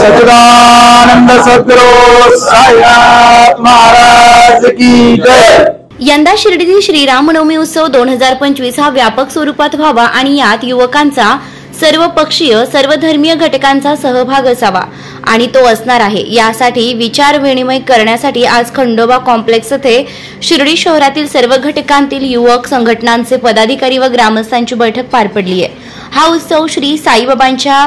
सच्चिदानंद सद्गुरु साईनाथ महाराज की जय। यंदा शिर्डीतील श्रीरामनवमी उत्सव 2025 हा व्यापक स्वरूपात व्हावा आणि यात युवकांचा सर्व पक्षीय सर्व धर्मीय घटकांचा सहभाग असावा आणि तो असणार आहे। यासाठी विचार विनिमय करण्यासाठी आज खंडोबा कॉम्प्लेक्स येथे शिर्डी शहरातील सर्व घटकांतील युवक संघटनांचे पदाधिकारी व ग्रामस्थांची बैठक पार पडली आहे। हा उत्सव श्री साईबाबांच्या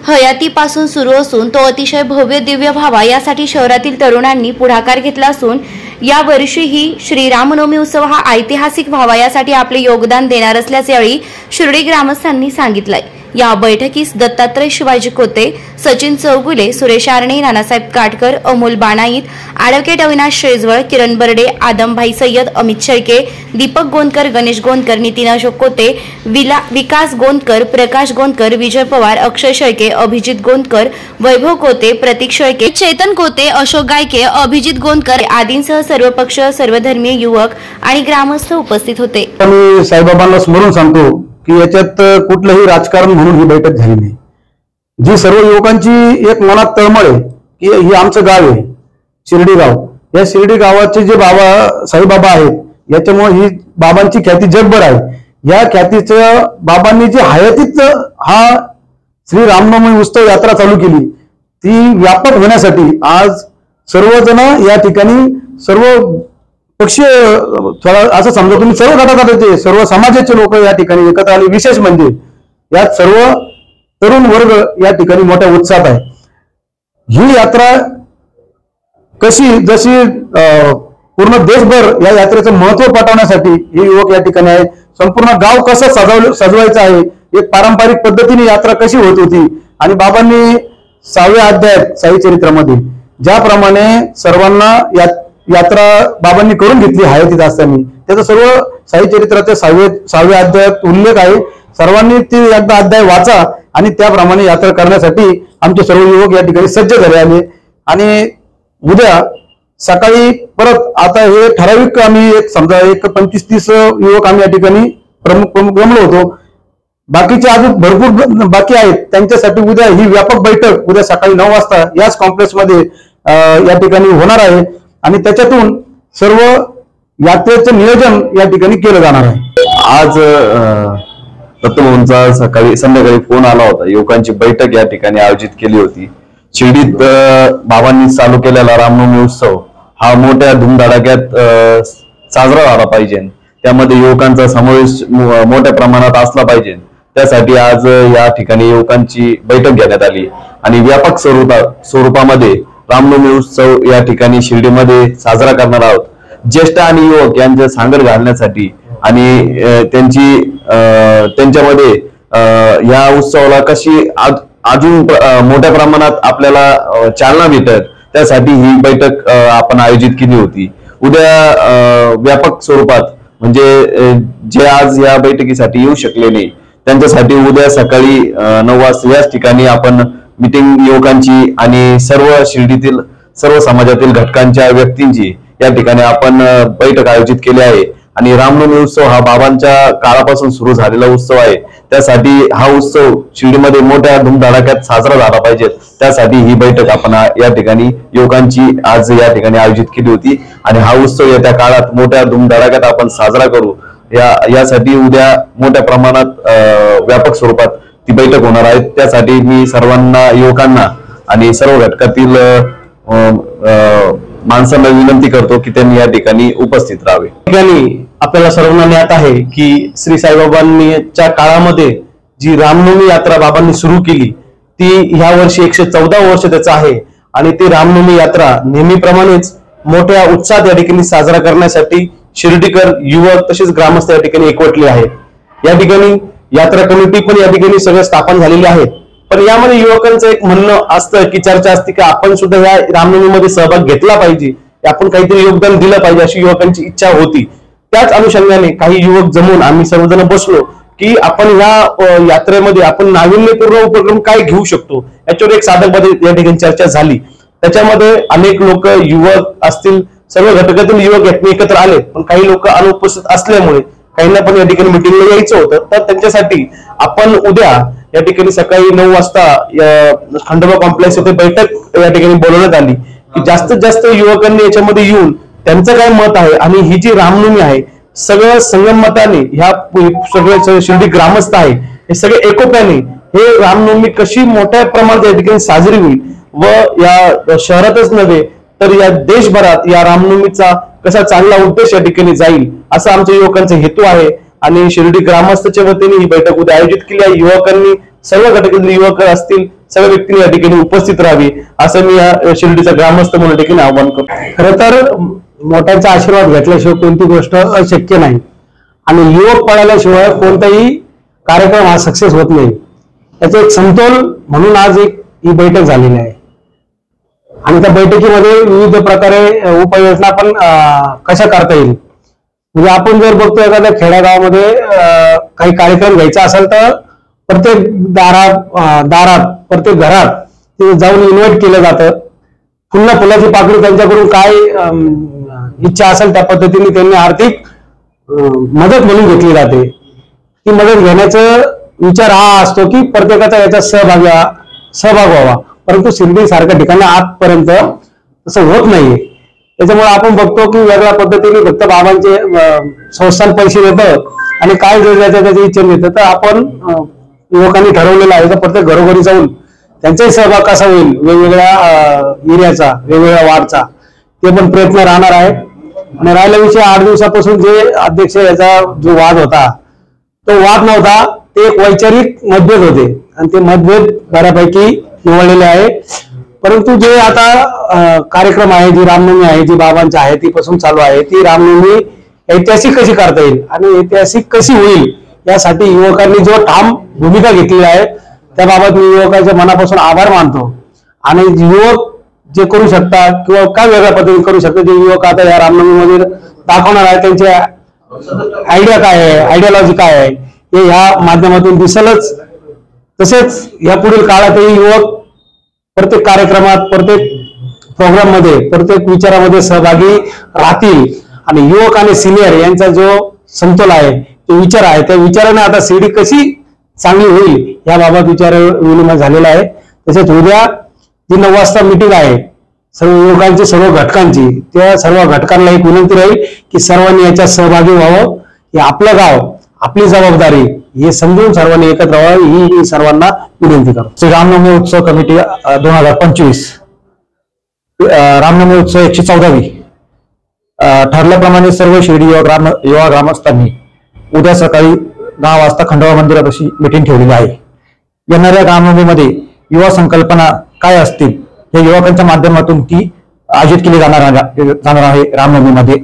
हयातीपासून सुरू असून तो अतिशय भव्य दिव्य व्हावा यासाठी शहरातील तरुणांनी पुढाकार घेतला असून या वर्षीही श्रीरामनवमी उत्सव हा ऐतिहासिक व्हावा यासाठी आपले योगदान देणार असल्याचे यावेळी शिर्डी ग्रामस्थांनी सांगितले। या बैठकीस दत्तात्रय शिवाजी कोते, सचिन चौगुले, सुरेश आरणे, नानासाहेब काटकर, अमोल बाणाईत, ॲडव्होकेट अविनाश शेजवळ, किरण बर्डे, आदमभाई सय्यद, अमित शेळके, दीपक गोंदकर, गणेश गोंदकर, नितीन अशोक कोते, विकास गोंदकर, प्रकाश गोंदकर, विजय पवार, अक्षय शेळके, अभिजित गोंदकर, वैभव कोते, प्रतीक शेळके, चेतन कोते, अशोक गायके, अभिजित गोंदकर आदींसह सर्व पक्ष सर्वधर्मीय युवक आणि ग्रामस्थ उपस्थित होते। मी साईबाबांना स्मरून सांगतो की याच्यात कुठलंही राजकारण म्हणून ही बैठक झाली नाही। जी सर्व युवकांची एक मनात तळमळ आहे की हे आमचं गाव आहे शिर्डी गाव, या शिर्डी गावाचे जे बाबा साईबाबा आहेत याच्यामुळे ही बाबांची ख्याती जगभर आहे। या ख्यातीचं बाबांनी जे हयातीत हा श्री रामनवमी उत्सव यात्रा चालू केली ती व्यापक होण्यासाठी आज सर्वजण या ठिकाणी सर्व पक्षीय थोडा असं समजा तुम्ही सर्व घटकाचे सर्व समाजाचे लोक या ठिकाणी एकत्र आले। विशेष म्हणजे यात सर्व तरुण वर्ग या ठिकाणी मोठ्या उत्साहात आहे। ही यात्रा कशी जशी पूर्ण देशभर या यात्रेचं महत्व पटवण्यासाठी हे युवक या ठिकाणी आहे। संपूर्ण गाव कसं सजवायचं आहे, एक पारंपरिक पद्धतीने यात्रा कशी होत होती आणि बाबांनी 6व्या अध्यायात साई चरित्रामध्ये ज्याप्रमाणे सर्वांना यात्रा बाबांनी करून घेतली हयातीत असताना त्याचा सर्व साई चरित्राच्या 6व्या अध्यायात उल्लेख आहे। सर्वांनी ती एकदा अध्याय वाचा आणि त्याप्रमाणे यात्रा करण्यासाठी आमचे सर्व युवक या ठिकाणी सज्ज झाले आहे। आणि उद्या सकाळी परत आता हे ठराविक आम्ही एक समजा एक 25-30 युवक आम्ही या ठिकाणी प्रमुख जमलो होतो। बाकीचे अजून भरपूर बाकी आहेत त्यांच्यासाठी उद्या ही व्यापक बैठक उद्या सकाळी 9 वाजता याच कॉम्प्लेक्समध्ये या ठिकाणी होणार आहे आणि त्याच्यातून सर्व यात्रेचं नियोजन या ठिकाणी केलं जाणार आहे। आज दत्तभाऊंचा संध्याकाळी फोन आला होता, युवकांची बैठक या ठिकाणी आयोजित केली होती। शिर्डीत बाबांनी चालू केलेला रामनवमी उत्सव हा मोठ्या धुमधडाक्यात साजरा झाला पाहिजे, त्यामध्ये युवकांचा समावेश मोठ्या प्रमाणात असला पाहिजे। त्यासाठी आज या ठिकाणी युवकांची बैठक घेण्यात आली आणि व्यापक स्वरूपामध्ये रामनवमी उत्सव या ठिकाणी शिर्डीमध्ये साजरा करणार आहोत। ज्येष्ठ आणि युवक यांचे सांगड घालण्यासाठी आणि त्यांच्यामध्ये या उत्सवाला कशी अजून मोठ्या प्रमाणात आपल्याला चालना भेटत त्यासाठी ही बैठक आपण आयोजित केली होती। उद्या व्यापक स्वरूपात म्हणजे जे आज या बैठकीसाठी येऊ शकले नाही त्यांच्यासाठी उद्या सकाळी 9 वाजता याच ठिकाणी आपण मीटिंग युवकांची आणि सर्व शिर्डीतील सर्व समाजातील घटकांच्या व्यक्तींची या ठिकाणी आपण बैठक आयोजित केली आहे। आणि रामनवमी उत्सव हा बाबांच्या काळापासून सुरू झालेला उत्सव आहे, त्यासाठी हा उत्सव शिर्डीमध्ये मोठ्या धुमधडाक्यात साजरा झाला पाहिजे, त्यासाठी ही बैठक आपण या ठिकाणी युवकांची आज या ठिकाणी आयोजित केली होती आणि हा उत्सव येत्या काळात मोठ्या धुमधडाक्यात आपण साजरा करू यासाठी उद्या मोठ्या प्रमाणात व्यापक स्वरूपात ती बैठक होणार आहे। त्यासाठी मी सर्वांना युवकांना आणि सर्व घटकातील माणसांना विनंती करतो की त्यांनी या ठिकाणी उपस्थित राहावे। आपल्याला सर्वांना ज्ञात आहे की श्री साईबाबांच्या काळामध्ये जी रामनवमी यात्रा बाबांनी सुरू केली ती ह्या वर्षी 114 वर्ष त्याचं आहे आणि ती रामनवमी यात्रा नेहमीप्रमाणेच मोठ्या उत्साहात या ठिकाणी साजरा करण्यासाठी शिर्डीकर युवक तसेच ग्रामस्थ या ठिकाणी एकवटले आहेत। या ठिकाणी यात्रा कमिटी पण या ठिकाणी सगळं स्थापन झालेली आहे, पण यामध्ये युवकांचं एक म्हणणं असतं की चर्चा असते की आपण सुद्धा या रामनवमीमध्ये सहभाग घेतला पाहिजे, आपण काहीतरी योगदान दिलं पाहिजे अशी युवकांची इच्छा होती। त्याच अनुषंगाने काही युवक जमून आम्ही सर्वजण बसलो की आपण या यात्रेमध्ये आपण नाविन्यपूर्ण उपक्रम काय घेऊ शकतो याच्यावर एक साधकमध्ये या ठिकाणी चर्चा झाली। त्याच्यामध्ये अनेक लोक युवक असतील सर्व घटकातील युवक एकत्र आले, पण काही लोक अनुपस्थित असल्यामुळे काहींना पण या ठिकाणी मिटिंगला यायचं होतं. तर त्यांच्यासाठी आपण उद्या या ठिकाणी सकाळी 9 वाजता खंडोबा कॉम्प्लेक्स येथे बैठक या ठिकाणी बोलवण्यात आली की जास्तीत जास्त युवकांनी याच्यामध्ये येऊन त्यांचं काय मत आहे आणि ही जी रामनवमी आहे सगळं संगमताने ह्या सगळे शिर्डी ग्रामस्थ आहे हे सगळे एकोप्याने हे रामनवमी कशी मोठ्या प्रमाणात या ठिकाणी साजरी होईल व या शहरातच नव्हे तर या देशभरात या रामनवमीचा कसा चांगला उद्देश या ठिकाणी जाईल असा आमच्या युवकांचा हेतू आहे. आणि शिर्डी ग्रामस्थांच्या वतीने ही बैठक उद्या आयोजित केली आहे. युवकांनी सर्व घटकातील युवक असतील सगळ्या व्यक्तींनी या ठिकाणी उपस्थित राहावी असं मी या शिर्डीचा ग्रामस्थ म्हणून ठिकाणी आवाहन करतो. खरं तर मोठ्यांचा आशीर्वाद घेतल्याशिवाय कोणती गोष्ट अशक्य नाही आणि युवक पळाल्याशिवाय कोणताही कार्यक्रम हा सक्सेस होत नाही. त्याचा एक समतोल म्हणून आज ही बैठक झालेली आहे आणि त्या बैठकीमध्ये विविध प्रकारे उपाययोजना पण कशा करता येईल. म्हणजे आपण जर बघतो एखाद्या खेड्यागावामध्ये काही कार्यक्रम घ्यायचा असेल तर प्रत्येक दारात प्रत्येक घरात ते जाऊन इन्व्हाइट केलं जातं. फुलाची पाकळी त्यांच्याकडून काय इच्छा असेल त्या पद्धतीने त्यांनी आर्थिक मदत म्हणून घेतली जाते. ती मदत घेण्याचा विचार हा असतो की प्रत्येकाचा याच्यात सहभाग व्हावा. परंतु शिर्डी सारख्या ठिकाणी आजपर्यंत तसं होत नाहीये. त्याच्यामुळे आपण बघतो की वेगळ्या पद्धतीने फक्त बाबांचे संस्थान पैसे देतं आणि काय त्याची इच्छा देतं. तर आपण युवकांनी ठरवलेलं आहे तर प्रत्येक घरोघरी जाऊन त्यांचाही सहभाग कसा होईल वेगवेगळ्या एरियाचा वेगवेगळ्या वार्डचा ते पण प्रयत्न राहणार आहे. आणि राहिला विषय 8 दिवसापासून जे अध्यक्ष याचा जो वाद होता तो वाद नव्हता ते एक वैचारिक मतभेद होते आणि ते मतभेद बऱ्यापैकी निवडलेले आहे. परंतु जे आता कार्यक्रम आहे जी रामनवमी आहे जी बाबांची आहे ती पासून चालू आहे ती रामनवमी ऐतिहासिक कशी करता येईल आणि ऐतिहासिक कशी होईल यासाठी युवकांनी जो ठाम भूमिका घेतली आहे त्याबाबत मी युवकांच्या मनापासून आभार मानतो. आणि युवक जे करू शकतात किंवा काय वेगळ्या पद्धतीने करू शकतात जे युवक आता या रामनवमीमध्ये दाखवणार आहे त्यांचे आयडिया काय आहे आयडियोलॉजी काय आहे हे ह्या माध्यमातून दिसेलच. तसेच या पुढील काळातही युवक प्रत्येक कार्यक्रमात प्रत्येक प्रोग्राम मध्ये प्रत्येक विचारामध्ये सहभागी राहतील आणि युवक आणि सिनियर यांचा जो समतोल आहे तो विचार आहे त्या विचाराने आता शिर्डी कशी चांगली होईल याबाबत विचार विनिमय झालेला आहे. तसेच उद्या जी 9 वाजता मीटिंग आहे सर्व युवकांची सर्व घटकांची त्या सर्व घटकांना एक विनंती राहील की सर्वांनी याच्यात सहभागी व्हावं. हे आपलं गाव आपली जबाबदारी हे समजून सर्वांनी एकत्र व्हावं ही मी सर्वांना विनंती करतो. श्री रामनवमी उत्सव कमिटी 2025 रामनवमी उत्सव 114वी ठरल्याप्रमाणे सर्व शिर्डी युवा ग्रामस्थांनी उद्या सकाळी 10 वाजता खंडोबा मंदिरापाशी मीटिंग ठेवलेली आहे. येणाऱ्या रामनवमीमध्ये युवा संकल्पना काय असतील या युवकांच्या माध्यमातून ती आयोजित केली जाणार आहे रामनवमीमध्ये.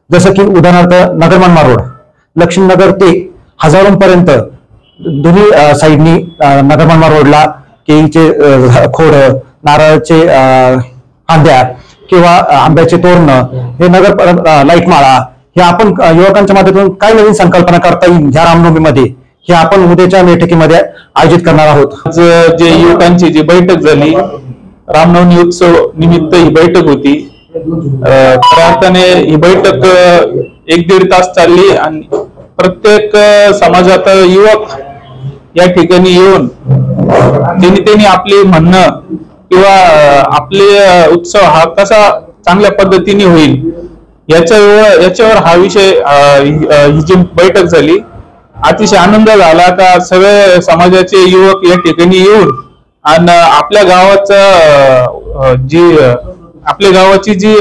जसं की उदाहरणार्थ नगरमनमाड रोड लक्ष्मीनगर ते हजारोंपर्यंत दोन्ही साईडनी नगरमनमाड रोडला केळीचे खोड नारळाचे फांद्या किंवा आंब्याचे तोरण हे नगर लाईटमाळा हे आपण युवकांच्या माध्यमातून काय नवीन संकल्पना करता येईल ह्या रामनवमीमध्ये हे आपण उद्याच्या बैठकीमध्ये आयोजित करणार आहोत. आज जे युवकांची जी बैठक झाली रामनवमी उत्सव निमित्त ही बैठक होती. खऱ्या अर्थाने ही बैठक 1-1.5 तास चालली आणि प्रत्येक समाजात युवक या ठिकाणी येऊन त्यांनी आपली म्हणणं किंवा आपले उत्सव हा कसा चांगल्या पद्धतीने होईल याच्यावर हा विषय ही जी बैठक झाली. अतिशय आनंद झाला का सगळे समाजाचे युवक या ठिकाणी येऊन आणि आपल्या गावाची जी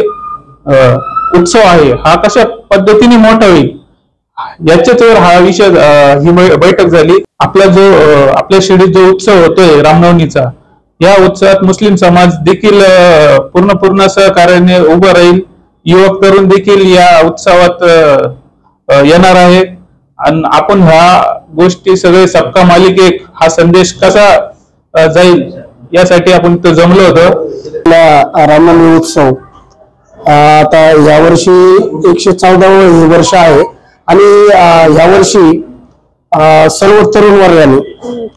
उत्सव आहे हा कशा पद्धतीने मोठा होईल याच्यावर हा विषय ही बैठक झाली. आपल्या शिर्डीत जो उत्सव होतोय रामनवमीचा या उत्सवात मुस्लिम समाज देखील पूर्ण सहकार्याने उभं राहील. युवक तरुण देखील या उत्सवात येणार आहे आणि आपण ह्या गोष्टी सगळे सबका मालिक एक हा संदेश कसा जाईल यासाठी आपण इथं जमलो होतो. रामनवमी उत्सव आता यावर्षी 114वे वर्ष आहे आणि यावर्षी सर्व तरुण वर्गाने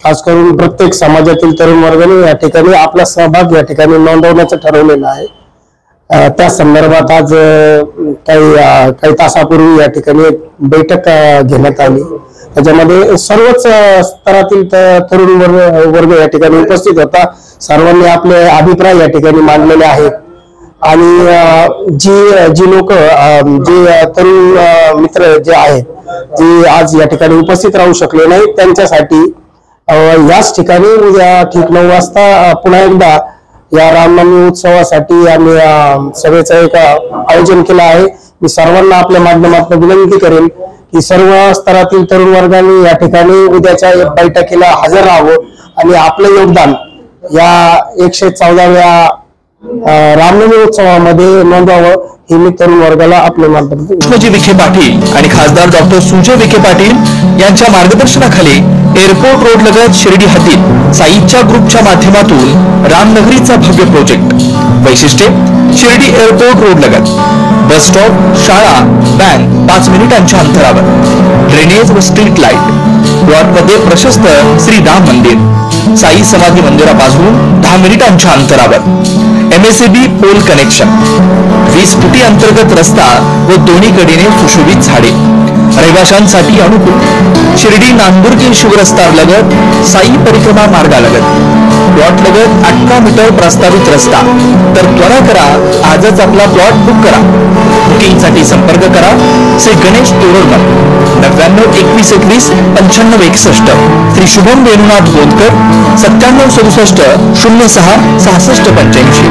खास करून प्रत्येक समाजातील तरुण वर्गाने या ठिकाणी आपला सहभाग या ठिकाणी नोंदवण्याचं ठरवलेलं आहे. त्या संदर्भात आज काही तासापूर्वी या ठिकाणी एक बैठक घेण्यात आली. त्याच्यामध्ये सर्वच स्तरातील तरुण वर्ग या ठिकाणी उपस्थित होता. सर्वांनी आपले अभिप्राय या ठिकाणी मांडलेले आहेत आणि जी लोक जे तरुण मित्र जे आहेत जे आज या ठिकाणी उपस्थित राहू शकले नाही त्यांच्यासाठी याच ठिकाणी उद्या ठीक 9 वाजता पुन्हा एकदा या रामनवमी उत्सवासाठी आम्ही सभेचं एक आयोजन केलं आहे. मी सर्वांना आपल्या माध्यमातून विनंती करेन की सर्व स्तरातील तरुण वर्गाने या ठिकाणी उद्याच्या बैठकीला हजर राहावं आणि आपलं योगदान या 114व्या रामनवमी उत्सवामध्ये नोंदवावं हे मी तरुण वर्गाला आपल्या माध्यमातून. कृष्णजी विखे पाटील आणि खासदार डॉक्टर सुजय विखे पाटील यांच्या मार्गदर्शनाखाली एअरपोर्ट रोड लगत शिर्डी हद्दीत साईच्या ग्रुपच्या माध्यमातून रामनगरीचा भव्य प्रोजेक्ट. वैशिष्ट्ये शिर्डी एअरपोर्ट रोड लगत बस स्टॉप, शाळा, बँक 5 मिनिटांच्या अंतरावर, ड्रेनेज व स्ट्रीट लाईट, प्लॉटमध्ये प्रशस्त श्री राम मंदिर, साई समाधी मंदिरापासून 10 मिनिटांच्या अंतरावर, MSAB पोल कनेक्शन, 20 फुटी अंतर्गत रस्ता व दोन्ही कडेने सुशोभित झाडे, रहिवाशांसाठी अनुकूल शिर्डी नांदुर्गी शिवरस्ता लगत साई परिक्रमा मार्गालगत प्लॉट लगत 18 मीटर प्रस्तावित रस्ता. तर त्वरा करा, आजच आपला प्लॉट बुक करा. बुकिंगसाठी संपर्क करा श्री गणेश तोरडमल 99 21 21 95 61, श्री शुभम वेणुनाथ गोंदकर 97 67 06 66 85.